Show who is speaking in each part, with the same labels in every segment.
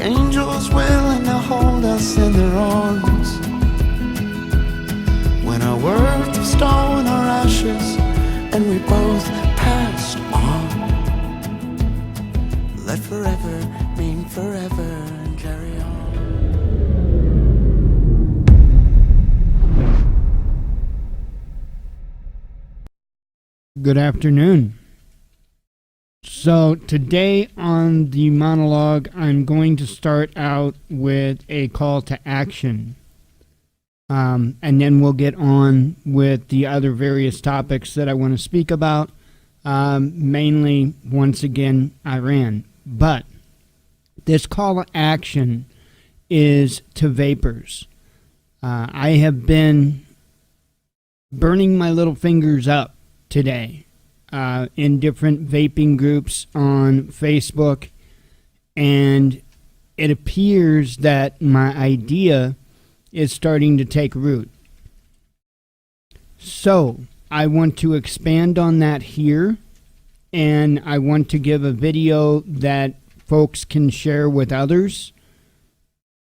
Speaker 1: angels willing to hold us in their arms. When our worth was stone, our ashes, and we both passed on. Let forever mean forever and carry on.
Speaker 2: Good afternoon. So today on the monologue, I'm going to start out with a call to action. And then we'll get on with the other various topics that I want to speak about. Mainly, once again, Iran. But this call to action is to vapers. I have been burning my little fingers up today in different vaping groups on Facebook, and it appears that my idea is starting to take root. So I want to expand on that here, and I want to give a video that folks can share with others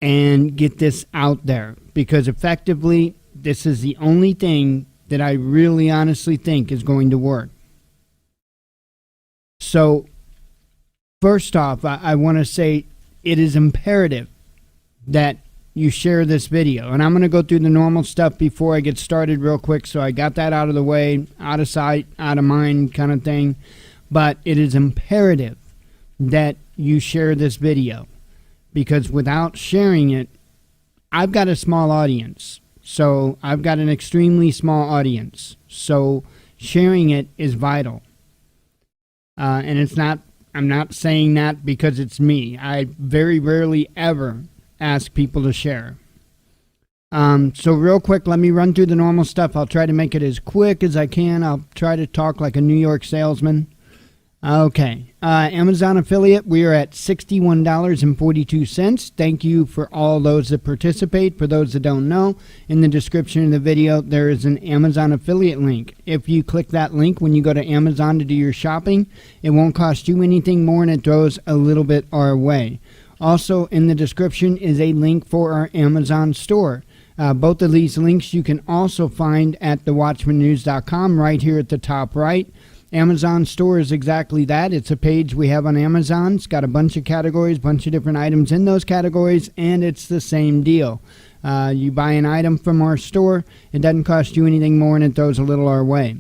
Speaker 2: and get this out there, because effectively this is the only thing that I really honestly think is going to work. So first off, I want to say it is imperative that you share this video. And I'm going to go through the normal stuff before I get started real quick, so I got that out of the way, out of sight, out of mind kind of thing. But it is imperative that you share this video, because without sharing it, I've got a small audience. So I've got an extremely small audience. So sharing it is vital. And it's not, I'm not saying that because it's me. I very rarely ever ask people to share. So real quick, let me run through the normal stuff. I'll try to make it as quick as I can. I'll try to talk like a New York salesman. Okay. Amazon affiliate, we are at $61.42. Thank you for all those that participate. For those that don't know, in the description of the video, there is an Amazon affiliate link. If you click that link when you go to Amazon to do your shopping, it won't cost you anything more, and it throws a little bit our way. Also, in the description is a link for our Amazon store. Both of these links you can also find at thewatchmannews.com right here at the top right. Amazon store is exactly that. It's a page we have on Amazon. It's got a bunch of categories, bunch of different items in those categories, and it's the same deal. You buy an item from our store, it doesn't cost you anything more, and it throws a little our way.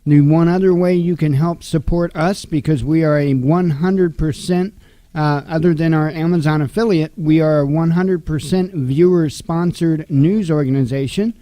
Speaker 2: The one other way you can help support us, because we are a 100%, other than our Amazon affiliate, we are a 100% viewer-sponsored news organization.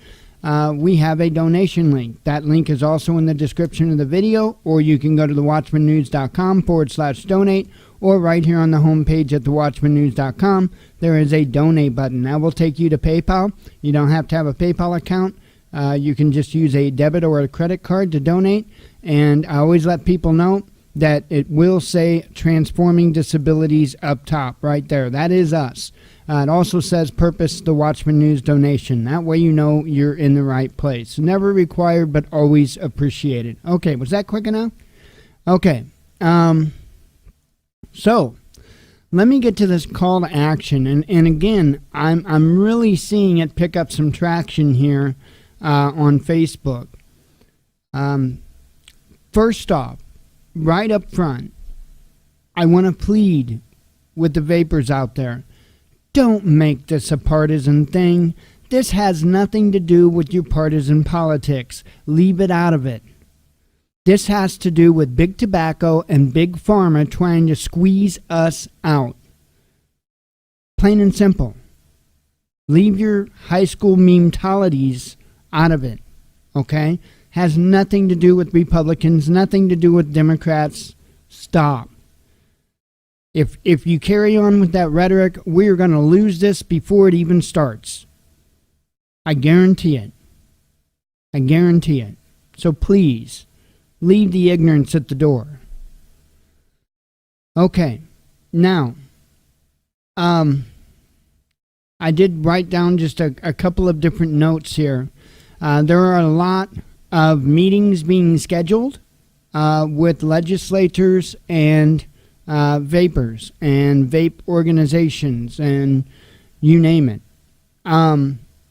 Speaker 2: We have a donation link. That link is also in the description of the video, or you can go to thewatchmannews.com/donate, or right here on the homepage at thewatchmannews.com, there is a donate button. That will take you to PayPal. You don't have to have a PayPal account. You can just use a debit or a credit card to donate, and I always let people know that it will say Transforming Disabilities up top right there. That is us. It also says Purpose the Watchman News donation. That way you know you're in the right place. Never required, but always appreciated. Okay, was that quick enough? Okay. So let me get to this call to action. And again, I'm really seeing it pick up some traction here on Facebook. First off, right up front, I want to plead with the vapers out there. Don't make this a partisan thing. This has nothing to do with your partisan politics. Leave it out of it. This has to do with big tobacco and big pharma trying to squeeze us out. Plain and simple. Leave your high school memetalities out of it. Okay? Has nothing to do with Republicans, nothing to do with Democrats. Stop. If you carry on with that rhetoric, we're going to lose this before it even starts. I guarantee it. I guarantee it. So please, leave the ignorance at the door. Okay. Now, I did write down just a couple of different notes here. There are a lot of meetings being scheduled with legislators and vapers and vape organizations and you name it.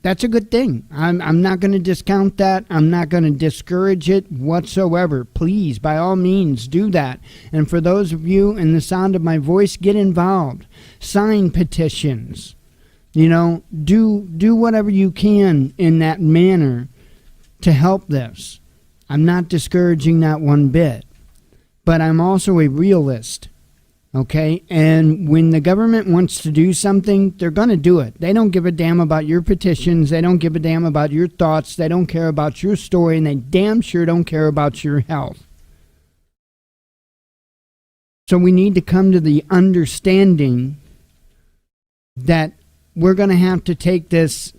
Speaker 2: That's a good thing. I'm not going to discount that. I'm not going to discourage it whatsoever. Please, by all means, do that. And for those of you in the sound of my voice, get involved. Sign petitions. Do whatever you can in that manner to help this. I'm not discouraging that one bit. But I'm also a realist. Okay, and when the government wants to do something, they're going to do it. They don't give a damn about your petitions. They don't give a damn about your thoughts. They don't care about your story, and they damn sure don't care about your health. So we need to come to the understanding that we're going to have to take this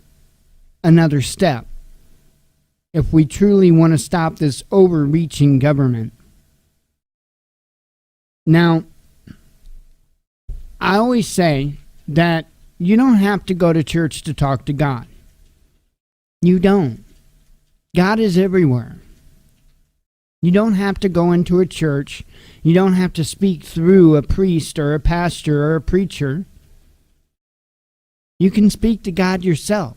Speaker 2: another step if we truly want to stop this overreaching government. Now, I always say that you don't have to go to church to talk to God. You don't. God is everywhere. You don't have to go into a church. You don't have to speak through a priest or a pastor or a preacher. You can speak to God yourself.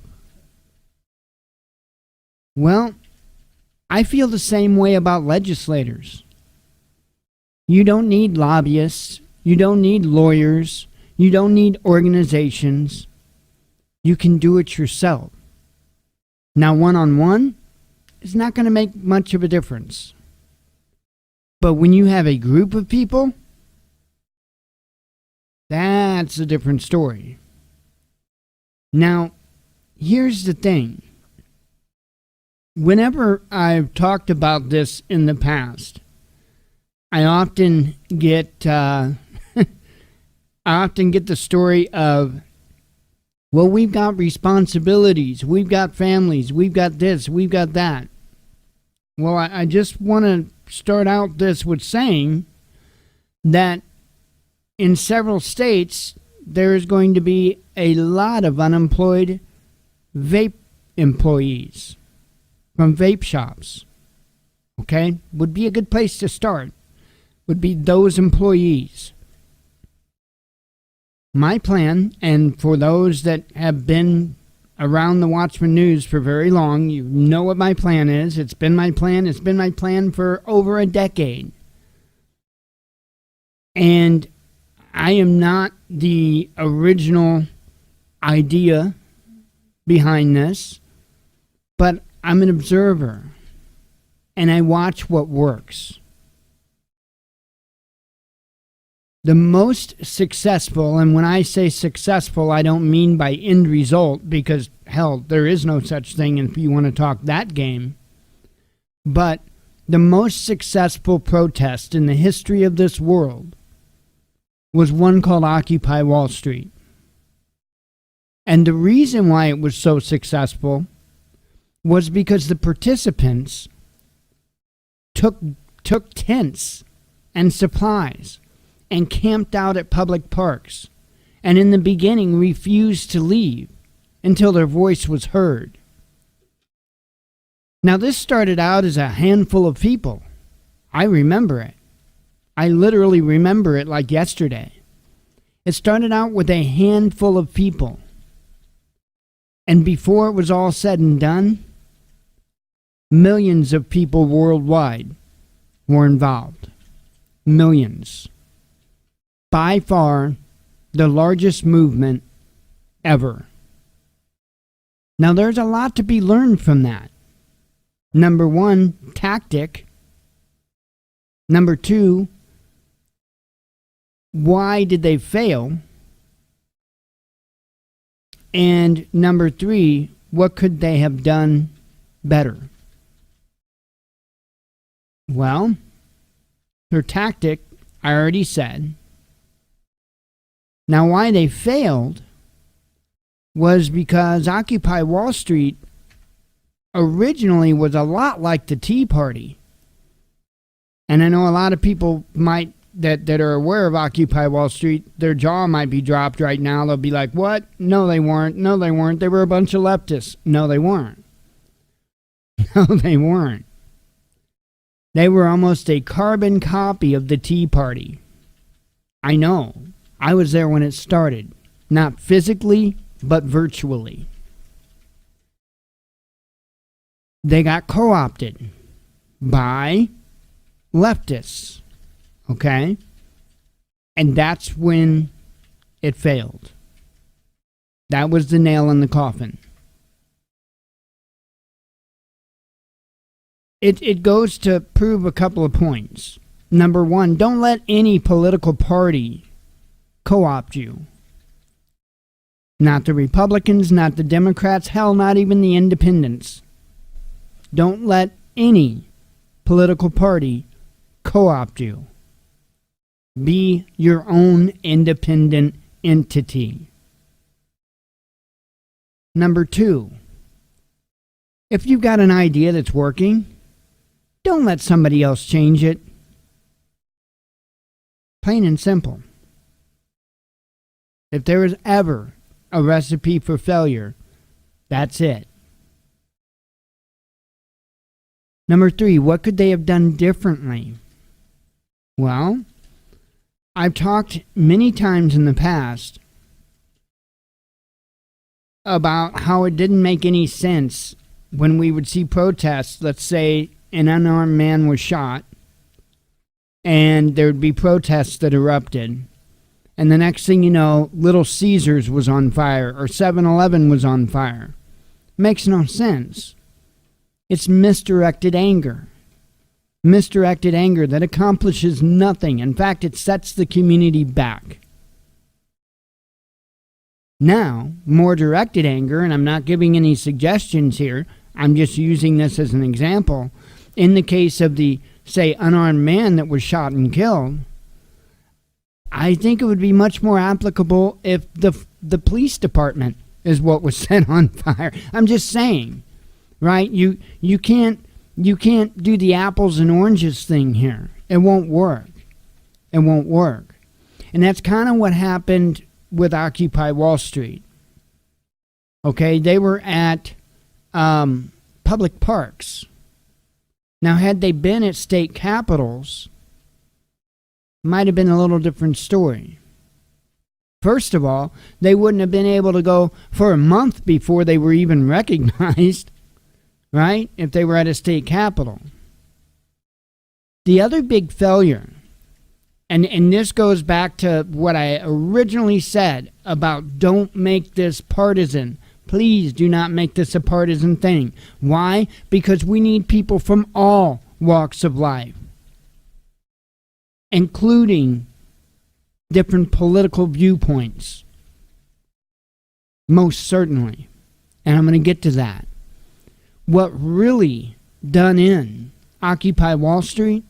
Speaker 2: Well, I feel the same way about legislators. You don't need lobbyists. You don't need lawyers. You don't need organizations. You can do it yourself. Now, one-on-one is not going to make much of a difference. But when you have a group of people, that's a different story. Now, here's the thing. Whenever I've talked about this in the past, I often get the story of, well, we've got responsibilities, we've got families, we've got this, we've got that. Well, I just want to start out this with saying that in several states, there is going to be a lot of unemployed vape employees from vape shops. Okay? Would be a good place to start, would be those employees. My plan, and for those that have been around the Watchman news for very long, you know what my plan is. It's been my plan. It's been my plan for over a decade. And I am not the original idea behind this, but I'm an observer, and I watch what works. The most successful, and when I say successful, I don't mean by end result, because, hell, there is no such thing if you want to talk that game. But the most successful protest in the history of this world was one called Occupy Wall Street. And the reason why it was so successful was because the participants took tents and supplies and camped out at public parks, and in the beginning refused to leave until their voice was heard. Now, this started out as a handful of people. I remember it. I literally remember it like yesterday. It started out with a handful of people. And before it was all said and done, millions of people worldwide were involved. Millions. By far, the largest movement ever. Now, there's a lot to be learned from that. Number one, tactic. Number two, why did they fail? And number three, what could they have done better? Well, their tactic, I already said. Now, why they failed was because Occupy Wall Street originally was a lot like the Tea Party. And I know a lot of people that are aware of Occupy Wall Street, their jaw might be dropped right now. They'll be like, what? No, they weren't. No, they weren't. They were a bunch of leftists. No, they weren't. No, they weren't. They were almost a carbon copy of the Tea Party. I know. I was there when it started. Not physically, but virtually. They got co-opted by leftists. Okay? And that's when it failed. That was the nail in the coffin. It goes to prove a couple of points. Number one, don't let any political party co-opt you. Not the Republicans, not the Democrats, hell, not even the independents. Don't let any political party co-opt you. Be your own independent entity. Number two, if you've got an idea that's working, don't let somebody else change it. Plain and simple. If there is ever a recipe for failure, that's it. Number three, what could they have done differently? Well, I've talked many times in the past about how it didn't make any sense when we would see protests. Let's say an unarmed man was shot, and there would be protests that erupted. And the next thing you know, Little Caesars was on fire, or 7-Eleven was on fire. Makes no sense. It's misdirected anger. Misdirected anger that accomplishes nothing. In fact, it sets the community back. Now, more directed anger, and I'm not giving any suggestions here, I'm just using this as an example. In the case of the, say, unarmed man that was shot and killed, I think it would be much more applicable if the police department is what was set on fire. I'm just saying, right? You can't do the apples and oranges thing here. It won't work. It won't work. And that's kind of what happened with Occupy Wall Street. Okay, they were at public parks. Now, had they been at state capitals, might have been a little different story. First of all, they wouldn't have been able to go for a month before they were even recognized, right? If they were at a state capitol. The other big failure, and this goes back to what I originally said about don't make this partisan. Please do not make this a partisan thing. Why? Because we need people from all walks of life, including different political viewpoints. Most certainly. And I'm going to get to that. What really done in Occupy Wall Street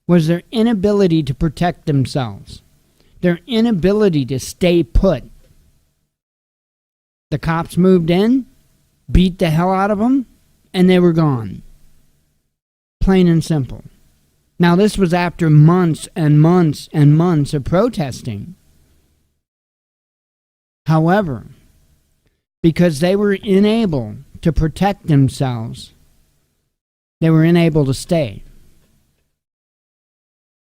Speaker 2: was their inability to protect themselves. Their inability to stay put. The cops moved in, beat the hell out of them, and they were gone. Plain and simple. Now, this was after months and months and months of protesting. However, because they were unable to protect themselves, they were unable to stay.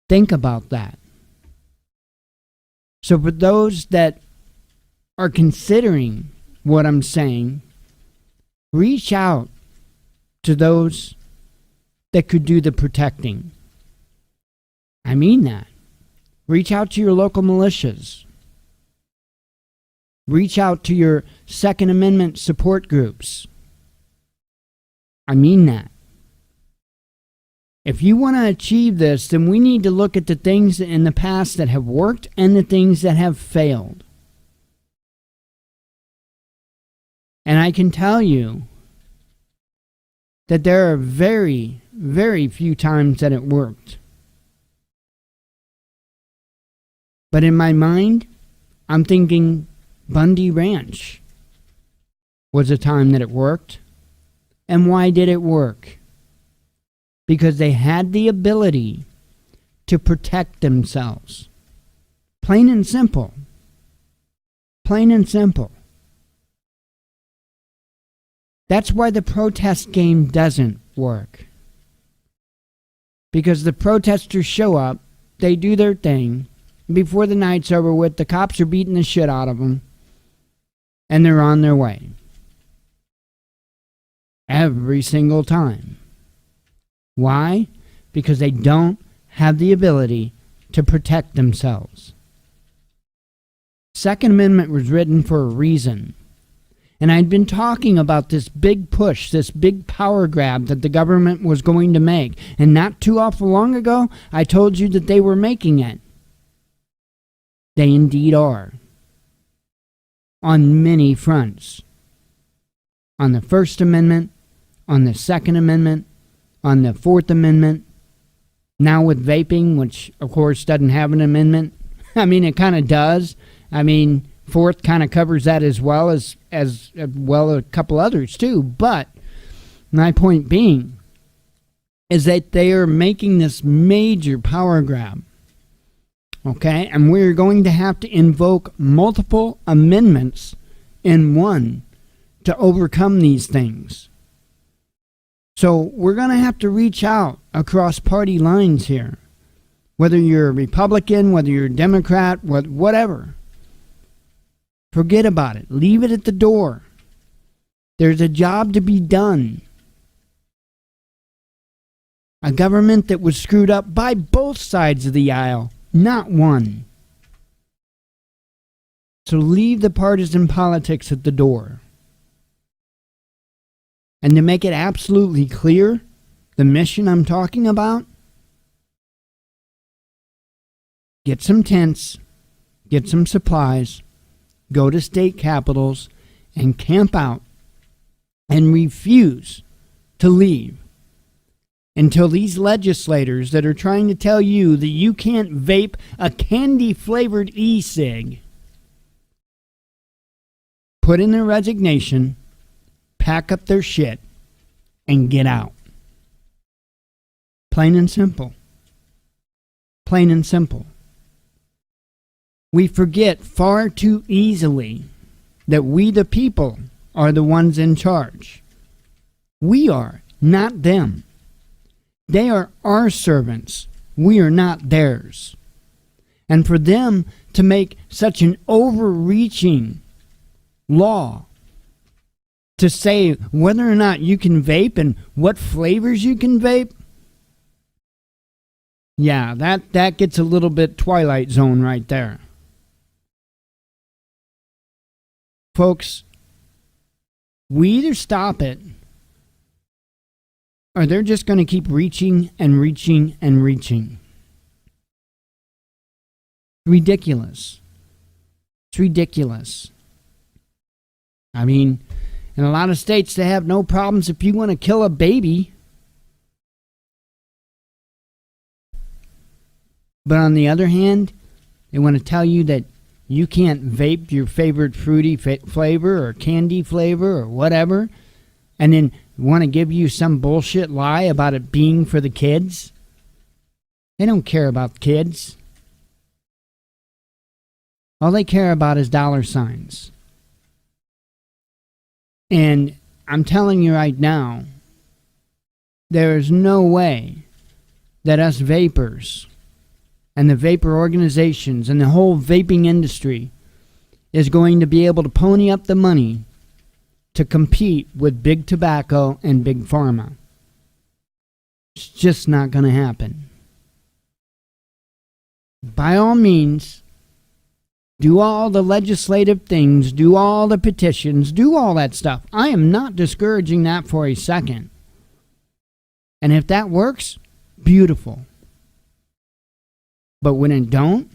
Speaker 2: Think about that. So for those that are considering what I'm saying, reach out to those that could do the protecting. I mean that. Reach out to your local militias. Reach out to your Second Amendment support groups. I mean that. If you want to achieve this, then we need to look at the things in the past that have worked and the things that have failed. And I can tell you that there are very, very few times that it worked. But in my mind, I'm thinking Bundy Ranch was a time that it worked. And why did it work? Because they had the ability to protect themselves. Plain and simple. Plain and simple. That's why the protest game doesn't work. Because the protesters show up, they do their thing, before the night's over with, the cops are beating the shit out of them, and they're on their way. Every single time. Why? Because they don't have the ability to protect themselves. Second Amendment was written for a reason. And I'd been talking about this big push, this big power grab that the government was going to make. And not too awful long ago, I told you that they were making it. They indeed are. On many fronts. On the First Amendment, on the Second Amendment, on the Fourth Amendment, now with vaping, which of course doesn't have an amendment. I mean, it kind of does. I mean, Fourth kind of covers that as well as a couple others too. But my point being is that they are making this major power grab. Okay, and we're going to have to invoke multiple amendments in one to overcome these things. So we're going to have to reach out across party lines here. Whether you're a Republican, whether you're a Democrat, whatever. Forget about it. Leave it at the door. There's a job to be done. A government that was screwed up by both sides of the aisle, not one. So leave the partisan politics at the door. And to make it absolutely clear, the mission I'm talking about, get some tents, get some supplies, go to state capitals, and camp out and refuse to leave until these legislators that are trying to tell you that you can't vape a candy-flavored e-cig put in their resignation, pack up their shit, and get out. Plain and simple. Plain and simple. We forget far too easily that we, the people, are the ones in charge. We are, not them. They are our servants. We are not theirs. And for them to make such an overreaching law to say whether or not you can vape and what flavors you can vape, yeah, that gets a little bit Twilight Zone right there. Folks, we either stop it or they're just going to keep reaching and reaching and reaching. Ridiculous. It's ridiculous. I mean, in a lot of states, they have no problems if you want to kill a baby. But on the other hand, they want to tell you that you can't vape your favorite fruity flavor or candy flavor or whatever, and then want to give you some bullshit lie about it being for the kids. They don't care about kids. All they care about is dollar signs. And I'm telling you right now, there is no way that us vapors and the vapor organizations and the whole vaping industry is going to be able to pony up the money to compete with big tobacco and big pharma. It's just not going to happen. By all means, do all the legislative things, do all the petitions, do all that stuff. I am not discouraging that for a second. And if that works, beautiful. But when it don't,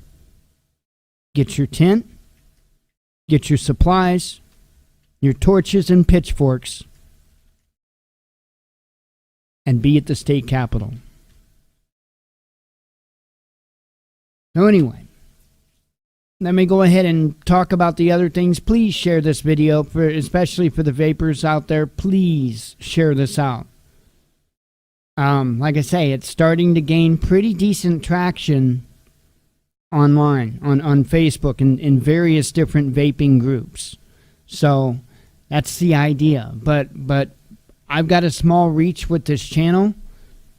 Speaker 2: get your tent, get your supplies, your torches and pitchforks, and be at the state capitol. So anyway, let me go ahead and talk about the other things. Please share this video, especially for the vapors out there. Please share this out. Like I say, it's starting to gain pretty decent traction online, on Facebook, and in various different vaping groups. So that's the idea. But I've got a small reach with this channel,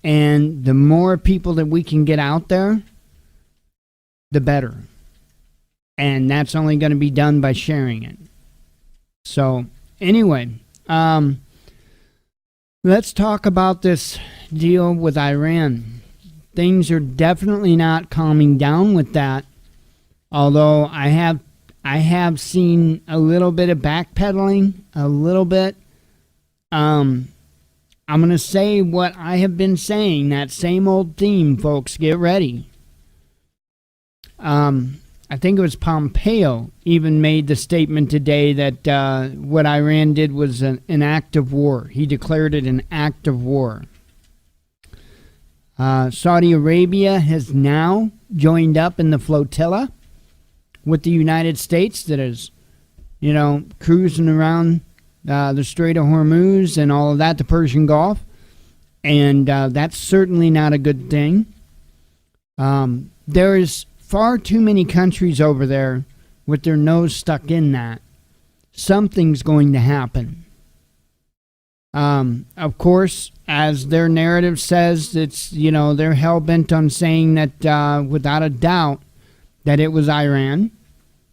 Speaker 2: and the more people that we can get out there, the better. And that's only going to be done by sharing it. So, anyway, let's talk about this deal with Iran. Things are definitely not calming down with that. Although I have seen a little bit of backpedaling, a little bit. I'm going to say what I have been saying, that same old theme, folks. Get ready. I think it was Pompeo even made the statement today that what Iran did was an act of war. He declared it an act of war. Saudi Arabia has now joined up in the flotilla with the United States that is, cruising around the Strait of Hormuz and all of that, the Persian Gulf. And that's certainly not a good thing. There is far too many countries over there with their nose stuck in that. Something's going to happen. Of course, as their narrative says, it's, they're hell-bent on saying that without a doubt that it was Iran.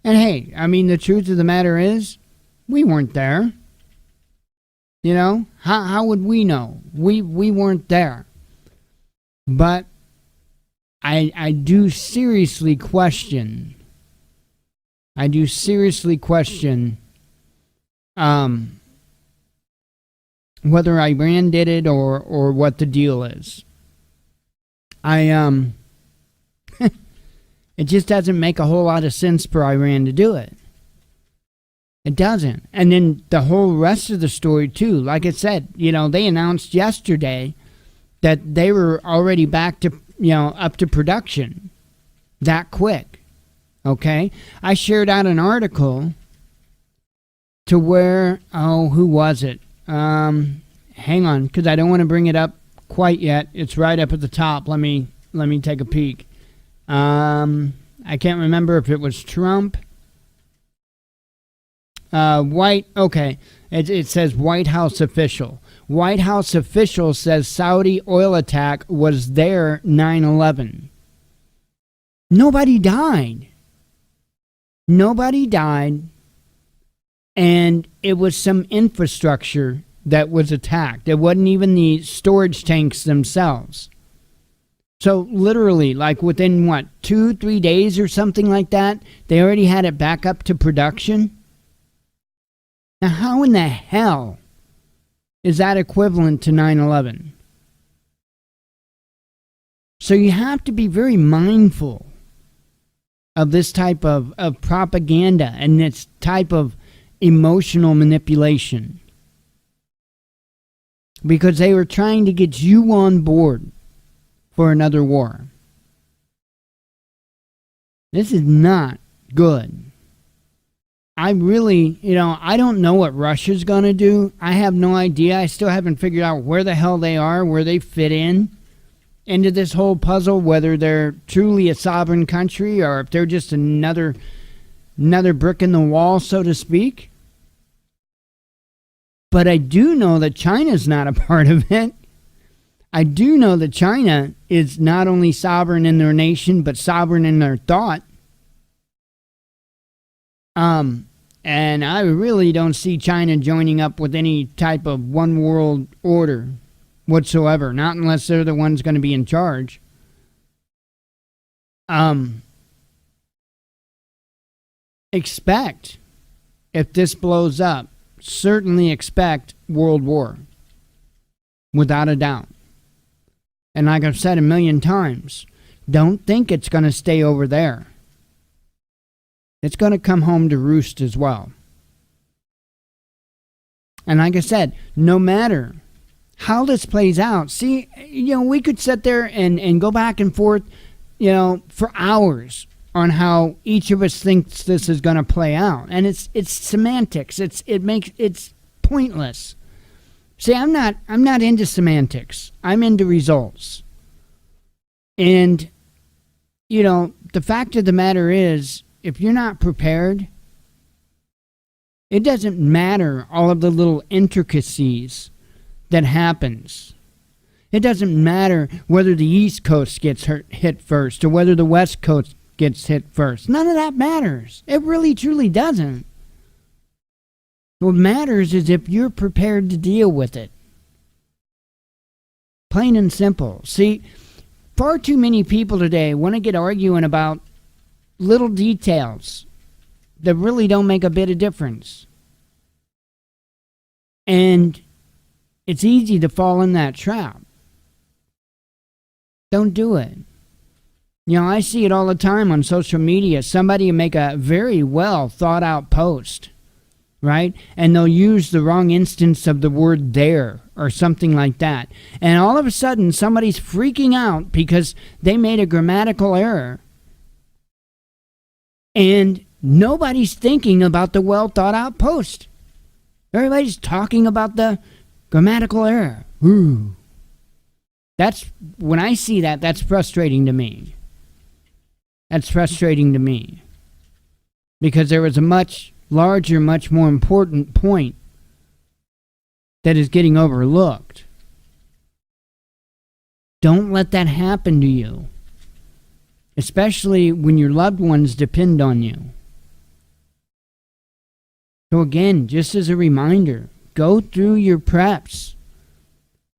Speaker 2: And hey, the truth of the matter is, we weren't there. How would we know? We weren't there. But I do seriously question. Whether Iran did it or what the deal is. It just doesn't make a whole lot of sense for Iran to do it. It doesn't. And then the whole rest of the story too. Like I said, they announced yesterday that they were already back to up to production that quick. Okay? I shared out an article to where, who was it? Hang on, because I don't want to bring it up quite yet. It's right up at the top. Let me take a peek. I can't remember if it was Trump. Okay. It says White House official. White House official says Saudi oil attack was their 9/11. Nobody died. And it was some infrastructure that was attacked. It wasn't even the storage tanks themselves. So literally, like within 2-3 days or something like that, they already had it back up to production. Now, how in the hell is that equivalent to 9/11? So you have to be very mindful of this type of propaganda and this type of emotional manipulation. Because they were trying to get you on board for another war. This is not good. I really, I don't know what Russia's going to do. I have no idea. I still haven't figured out where the hell they are, where they fit into this whole puzzle, whether they're truly a sovereign country or if they're just another brick in the wall, so to speak. But I do know that China's not a part of it. I do know that China is not only sovereign in their nation, but sovereign in their thought. And I really don't see China joining up with any type of one world order whatsoever. Not unless they're the ones going to be in charge. Expect, if this blows up, certainly expect World War. Without a doubt. And like I've said a million times, don't think it's going to stay over there. It's going to come home to roost as well. And like I said, no matter how this plays out, see, we could sit there and go back and forth, for hours on how each of us thinks this is going to play out. And it's semantics. It's pointless. See, I'm not into semantics. I'm into results. And, the fact of the matter is, if you're not prepared, it doesn't matter all of the little intricacies that happens. It doesn't matter whether the East Coast gets hit first or whether the West Coast gets hit first. None of that matters. It really truly doesn't. What matters is if you're prepared to deal with it. Plain and simple. See, far too many people today want to get arguing about little details that really don't make a bit of difference. And it's easy to fall in that trap. Don't do it. You know, I see it all the time on social media. Somebody will make a very well thought out post, right? And they'll use the wrong instance of the word there or something like that. And all of a sudden, somebody's freaking out because they made a grammatical error. And nobody's thinking about the well thought out post. Everybody's talking about the grammatical error. Ooh. That's, when I see that, that's frustrating to me. That's frustrating to me. Because there was a much larger, much more important point that is getting overlooked. Don't let that happen to you. Especially when your loved ones depend on you. So again, just as a reminder, go through your preps.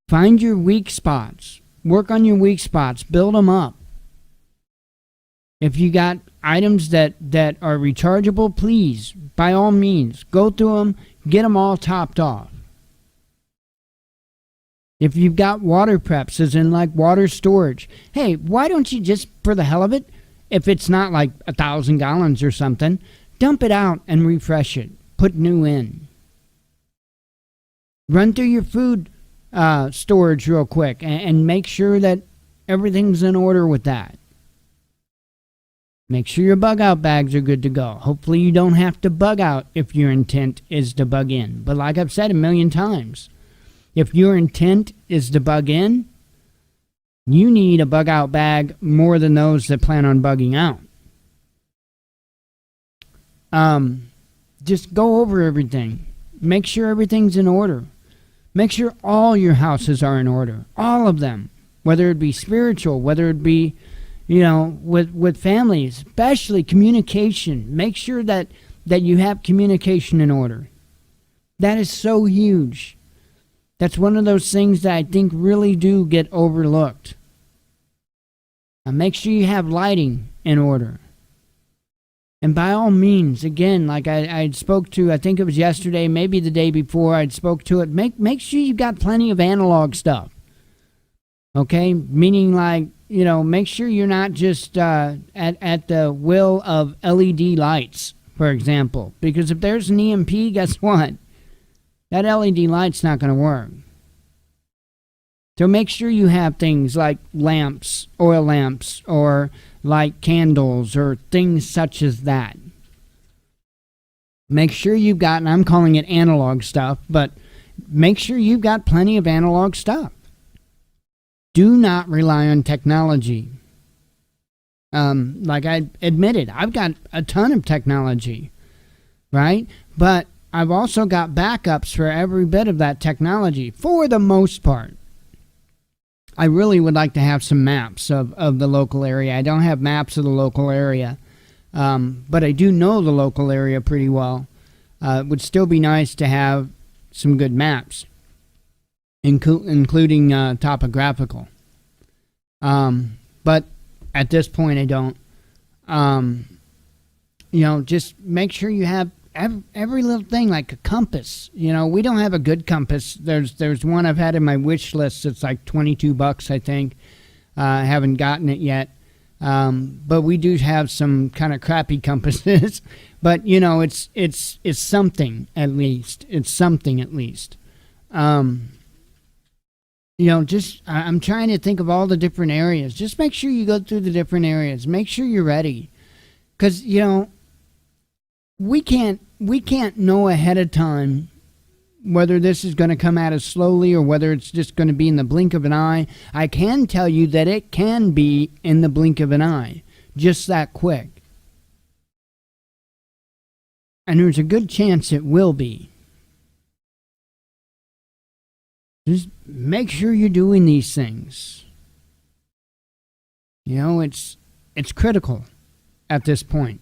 Speaker 2: Find your weak spots. Work on your weak spots. Build them up. If you got items that are rechargeable, please, by all means, go through them. Get them all topped off. If you've got water preps, as in like water storage, hey, why don't you just, for the hell of it, if it's not like 1,000 gallons or something, dump it out and refresh it. Put new in. Run through your food storage real quick and make sure that everything's in order with that. Make sure your bug out bags are good to go. Hopefully you don't have to bug out if your intent is to bug in. But like I've said a million times, if your intent is to bug in, you need a bug out bag more than those that plan on bugging out. Just go over everything. Make sure everything's in order. Make sure all your houses are in order. All of them. Whether it be spiritual, whether it be, you know, with families, especially communication. Make sure that you have communication in order. That is so huge. That's one of those things that I think really do get overlooked. Now make sure you have lighting in order. And by all means, again, like I spoke to, I think it was yesterday, maybe the day before I spoke to it, make sure you've got plenty of analog stuff. Okay? Meaning like, you know, make sure you're not just at the will of LED lights, for example. Because if there's an EMP, guess what? That LED light's not going to work. So make sure you have things like lamps, oil lamps, or like candles, or things such as that. Make sure you've got, and I'm calling it analog stuff, but make sure you've got plenty of analog stuff. Do not rely on technology. Like I admitted, I've got a ton of technology, right? But I've also got backups for every bit of that technology, for the most part. I really would like to have some maps of the local area. I don't have maps of the local area, but I do know the local area pretty well. It would still be nice to have some good maps, including topographical. But at this point, I don't. You know, just make sure you have every little thing, like a compass. You know, we don't have a good compass. There's one I've had in my wish list. It's like $22, I think. I haven't gotten it yet. But we do have some kind of crappy compasses. But you know, it's something at least. It's something at least. You know, just I'm trying to think of all the different areas. Just make sure you go through the different areas. Make sure you're ready, because you know, we can't know ahead of time whether this is going to come at us slowly or whether it's just going to be in the blink of an eye. I can tell you that it can be in the blink of an eye, just that quick. And there's a good chance it will be. Just make sure you're doing these things. You know, it's critical. at this point.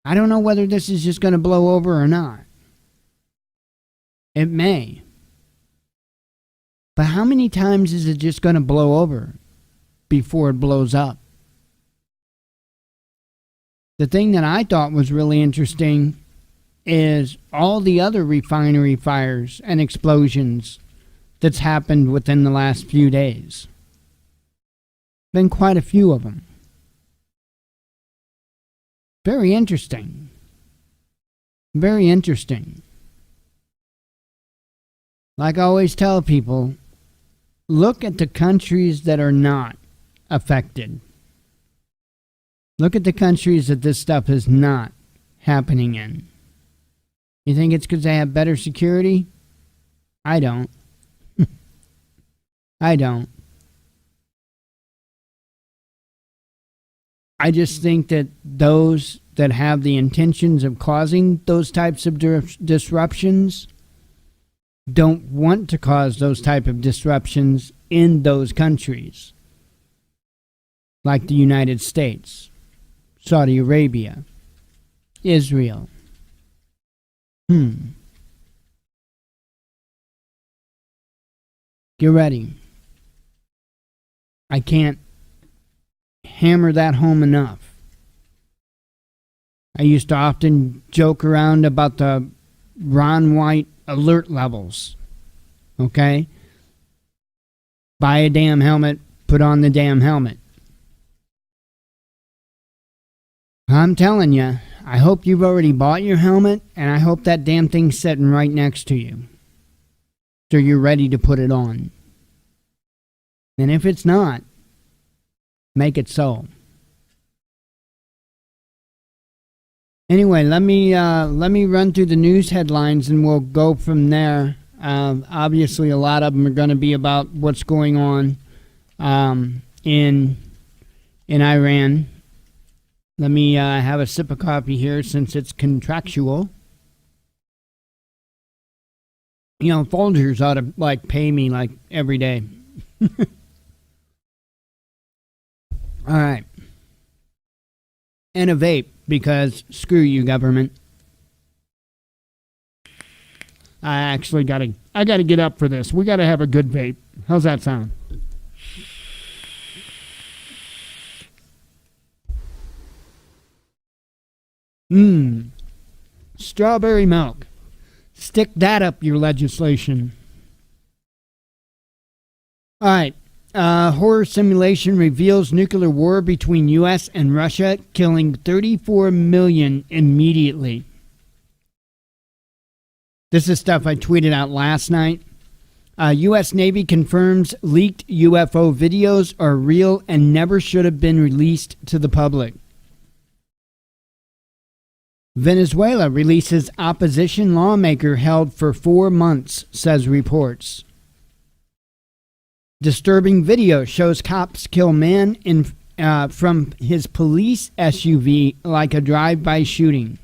Speaker 2: I don't know whether this is just going to blow over or not. It may. But how many times is it just going to blow over before it blows up? The thing that I thought was really interesting is all the other refinery fires and explosions that's happened within the last few days. Been quite a few of them. Very interesting. Very interesting. Like I always tell people, look at the countries that are not affected. Look at the countries that this stuff is not happening in. You think it's because they have better security? I don't. I don't. I just think that those that have the intentions of causing those types of disruptions don't want to cause those type of disruptions in those countries. Like the United States, Saudi Arabia, Israel. Get ready. I can't hammer that home enough. I used to often joke around about the Ron White alert levels. Okay? Buy a damn helmet, put on the damn helmet. I'm telling you, I hope you've already bought your helmet, and I hope that damn thing's sitting right next to you, so you're ready to put it on. And if it's not, make it so. Anyway, let me run through the news headlines, and we'll go from there. Obviously, a lot of them are going to be about what's going on in Iran. Let me have a sip of coffee here since it's contractual. You know, Folgers ought to pay me every day. All right. And a vape, because screw you, government. I gotta get up for this. We gotta have a good vape. How's that sound? Strawberry milk. Stick that up your legislation. All right. Horror simulation reveals nuclear war between U.S. and Russia, killing 34 million immediately. This is stuff I tweeted out last night. U.S. Navy confirms leaked UFO videos are real and never should have been released to the public. Venezuela releases opposition lawmaker held for 4 months, says reports. Disturbing video shows cops kill man from his police SUV like a drive-by shooting.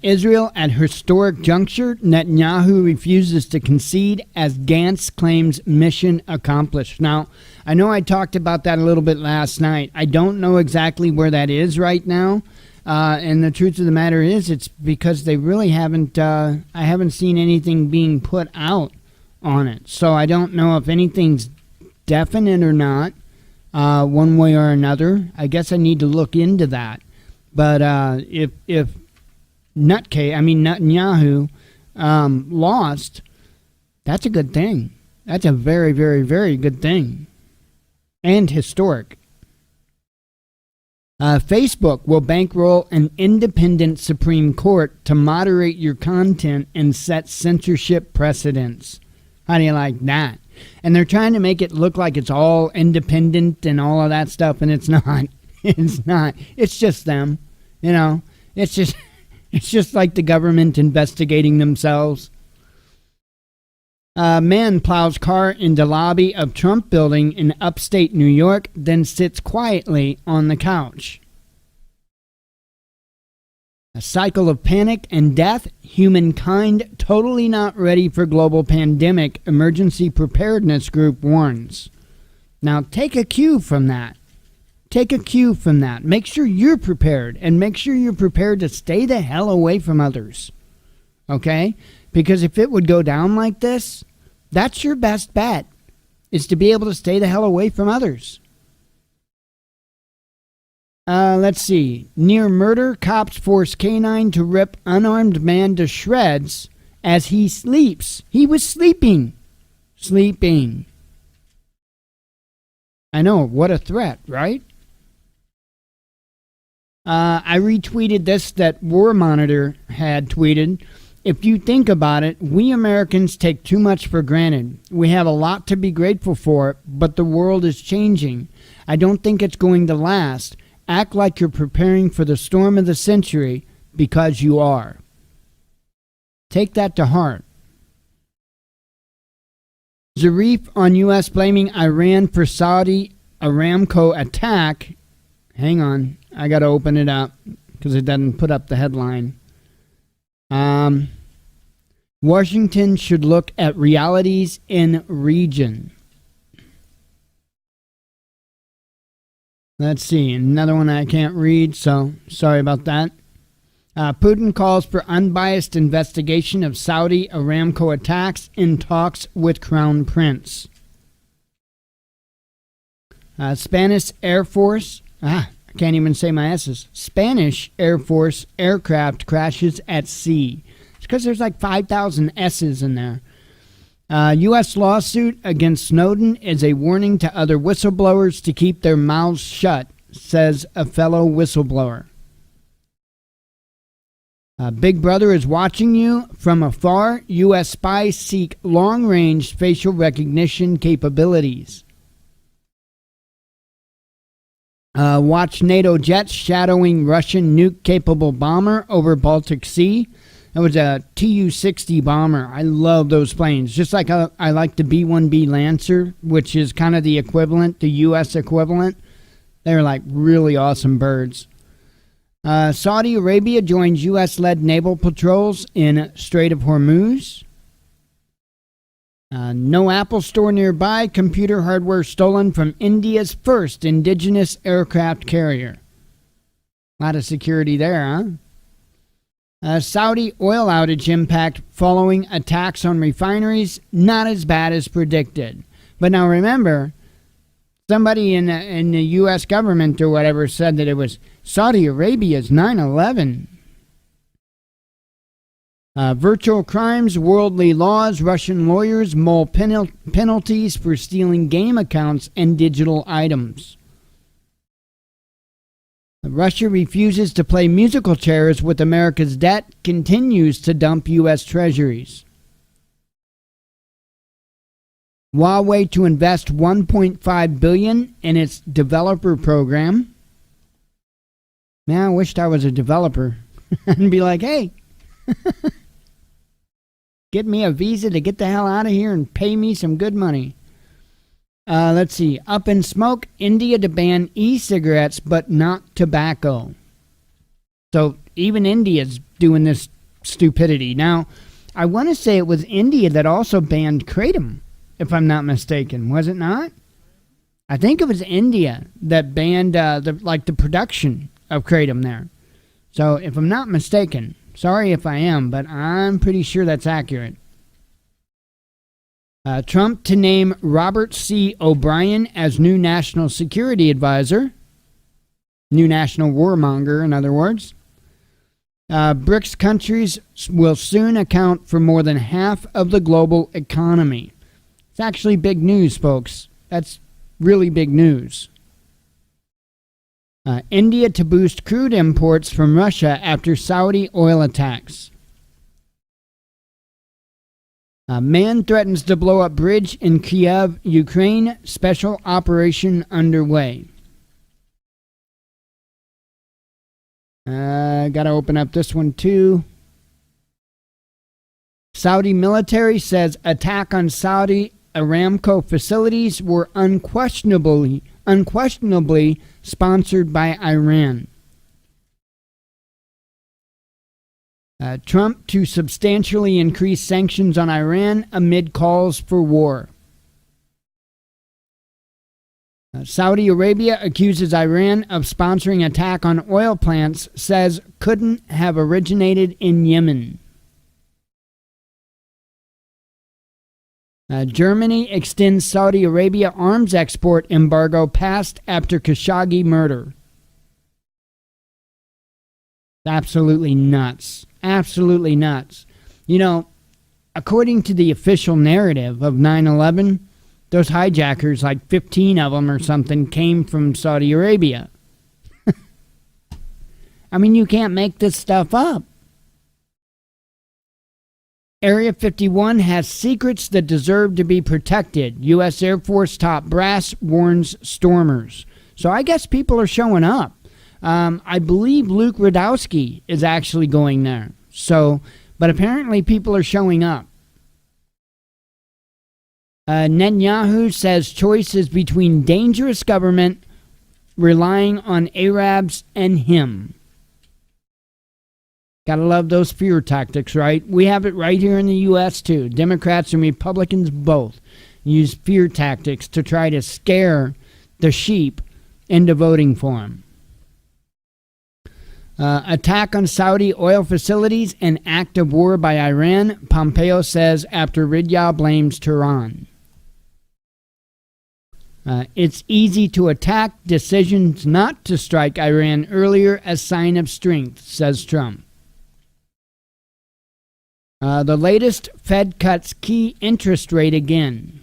Speaker 2: Israel at historic juncture. Netanyahu refuses to concede as Gantz claims mission accomplished. Now, I know I talked about that a little bit last night. I don't know exactly where that is right now. And the truth of the matter is, it's because they really haven't, I haven't seen anything being put out on it. So I don't know if anything's definite or not, one way or another. I guess I need to look into that. But if Netanyahu lost, that's a good thing. That's a very, very, very good thing. And historic. Facebook will bankroll an independent Supreme Court to moderate your content and set censorship precedents. How do you like that? And they're trying to make it look like it's all independent and all of that stuff, and it's not. It's not. It's just them. You know, it's just like the government investigating themselves. Man plows car into lobby of Trump building in upstate New York, then sits quietly on the couch. A cycle of panic and death. Humankind totally not ready for global pandemic. Emergency preparedness group warns. Now, take a cue from that. Take a cue from that. Make sure you're prepared, and make sure you're prepared to stay the hell away from others. Okay? Because if it would go down like this, that's your best bet, is to be able to stay the hell away from others. Let's see. Near murder, cops force canine to rip unarmed man to shreds as he sleeps. He was sleeping. Sleeping. I know, what a threat, right? I retweeted this that War Monitor had tweeted. If you think about it, we Americans take too much for granted. We have a lot to be grateful for, but the world is changing. I don't think it's going to last. Act like you're preparing for the storm of the century, because you are. Take that to heart. Zarif on U.S. blaming Iran for Saudi Aramco attack. Hang on, I got to open it up because it doesn't put up the headline. Washington should look at realities in region. Let's see, another one I can't read, so sorry about that. Putin calls for unbiased investigation of Saudi Aramco attacks in talks with Crown Prince. Spanish Air Force, I can't even say my S's. Spanish Air Force aircraft crashes at sea. It's because there's like 5,000 S's in there. U.S. lawsuit against Snowden is a warning to other whistleblowers to keep their mouths shut, says a fellow whistleblower. Big Brother is watching you from afar. U.S. spies seek long-range facial recognition capabilities. Watch NATO jets shadowing Russian nuke-capable bomber over Baltic Sea. That was a Tu-60 bomber. I love those planes. Just like I like the B-1B Lancer, which is kind of the equivalent, the U.S. equivalent. They're like really awesome birds. Saudi Arabia joins U.S.-led naval patrols in Strait of Hormuz. No Apple store nearby. Computer hardware stolen from India's first indigenous aircraft carrier. A lot of security there, huh? Saudi oil outage impact following attacks on refineries. Not as bad as predicted. But now remember, somebody in the U.S. government or whatever said that it was Saudi Arabia's 9/11. Virtual crimes, worldly laws, Russian lawyers mull penalties for stealing game accounts and digital items. Russia refuses to play musical chairs with America's debt, continues to dump U.S. treasuries. Huawei to invest $1.5 billion in its developer program. Man, I wished I was a developer and be like, hey, get me a visa to get the hell out of here and pay me some good money. Let's see. Up in smoke, India to ban e-cigarettes but not tobacco. So even India's doing this stupidity. Now, I want to say it was India that also banned kratom, if I'm not mistaken. Was it not? I think it was India that banned the production of kratom there. So if I'm not mistaken, sorry if I am, but I'm pretty sure that's accurate. Trump to name Robert C. O'Brien as new national security advisor. New national warmonger, in other words. BRICS countries will soon account for more than half of the global economy. It's actually big news, folks. That's really big news. India to boost crude imports from Russia after Saudi oil attacks. Man threatens to blow up bridge in Kiev, Ukraine. Special operation underway. Gotta open up this one too. Saudi military says attack on Saudi Aramco facilities were unquestionably sponsored by Iran. Trump to substantially increase sanctions on Iran amid calls for war. Saudi Arabia accuses Iran of sponsoring attack on oil plants, says couldn't have originated in Yemen. Germany extends Saudi Arabia arms export embargo passed after Khashoggi murder. Absolutely nuts. Absolutely nuts. You know, according to the official narrative of 9/11, those hijackers, like 15 of them or something, came from Saudi Arabia. I mean, you can't make this stuff up. Area 51 has secrets that deserve to be protected. U.S. Air Force top brass warns stormers. So I guess people are showing up. I believe Luke Radowski is actually going there. So, but apparently people are showing up. Netanyahu says choices between dangerous government relying on Arabs and him. Gotta love those fear tactics, right? We have it right here in the U.S. too. Democrats and Republicans both use fear tactics to try to scare the sheep into voting for him. Attack on Saudi oil facilities, an act of war by Iran, Pompeo says after Riyadh blames Tehran. It's easy to attack decisions not to strike Iran earlier as sign of strength, says Trump. The latest Fed cuts key interest rate again.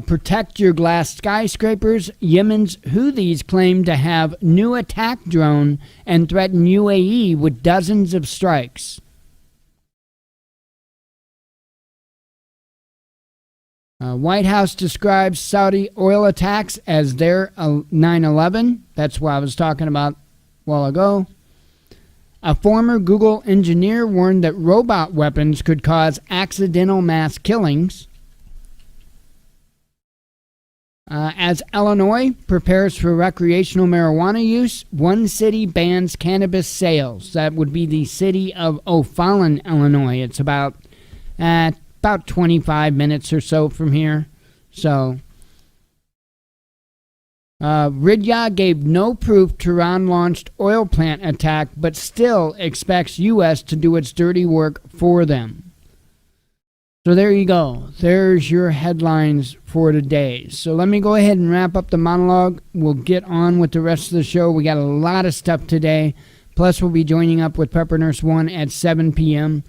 Speaker 2: Protect your glass skyscrapers. Yemen's Houthis claim to have new attack drone and threaten UAE with dozens of strikes. White House describes Saudi oil attacks as their 9/11. That's what I was talking about a while ago. A former Google engineer warned that robot weapons could cause accidental mass killings. As Illinois prepares for recreational marijuana use, one city bans cannabis sales. That would be the city of O'Fallon, Illinois. It's about 25 minutes or so from here. So, Riyadh gave no proof Tehran launched oil plant attack, but still expects U.S. to do its dirty work for them. So there you go. There's your headlines for today. So let me go ahead and wrap up the monologue. We'll get on with the rest of the show. We got a lot of stuff today. Plus, we'll be joining up with Pepper Nurse 1 at 7 p.m.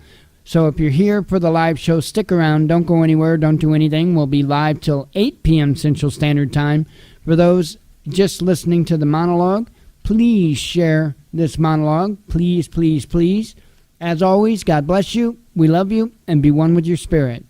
Speaker 2: So if you're here for the live show, stick around. Don't go anywhere. Don't do anything. We'll be live till 8 p.m. Central Standard Time. For those just listening to the monologue, please share this monologue. Please, please, please. As always, God bless you. We love you, and be one with your spirit.